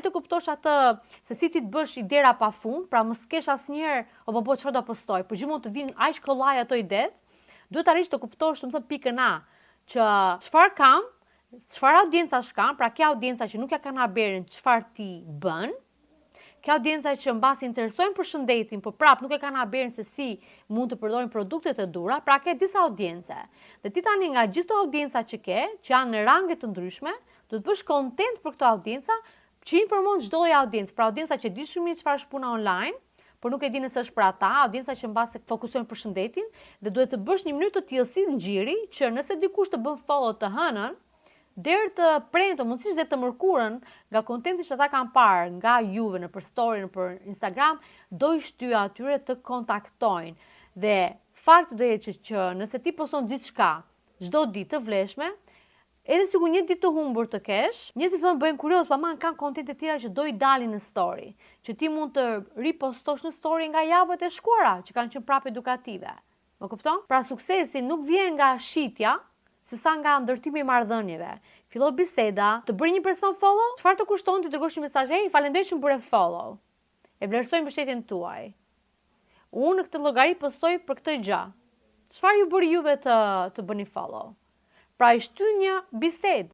ne të kuptosh atë se si ti të bësh idera pa fund, pra mos kesh asnjëherë o po çfarë do postoj, por gjithmonë të vinë aq kollaj ato idet, duhet të arrish të kuptosh, domethënë pikën A, që çfarë kam, çfarë audiencash kam, pra kjo audienca që nuk ja kanë haberin çfarë ti bën, kjo audienca që mbas interesojnë për shëndetin, por prap nuk e kanë haberin se si mund të përdorin produktet e dura, pra ke disa audiencë. Dhe ti tani nga gjithë audienca që ke, që janë në range të ndryshme, do të bësh content për këto audienca që informon çdo lloj audiencë, pra audienca që di shumë mirë çfarë është puna online, por nuk e di nëse është për ata, audienca që mbase fokusojnë për shëndetin, dhe duhet të bësh një mënyrë të tillë si ngjiri, që nëse dikush të bën follow të hënën, deri të premte, mundësisht dhe të mërkurën, nga kontenti që ata kanë parë nga juve në për story, në për Instagram, do i shtyjë atyre të kontaktojnë. Dhe fakti do jetë që nëse ti poston diçka çdo ditë të vlefshme, edhe sikur një ditë të humbur të kesh, njerëzit fillojnë bëjnë kurioz, pa man kanë kontente të tjera që do i dalin në story, që ti mund të ripostosh në story nga javët e shkuara, që kanë qenë prapë edukative. Më kupton? Pra suksesi nuk vjen nga shitja, sesa nga ndërtimi i marrëdhënieve. Fillo biseda, të bëri një person follow, çfarë të kushton ti të dërgosh një mesazh, "Hey, faleminderit që më bëre follow. E vlerësoj mbështetjen tuaj. Unë në këtë llogari postoj për këtë gjë. Çfarë ju bëri juve të bëni follow?" Pra i shty një bisedë.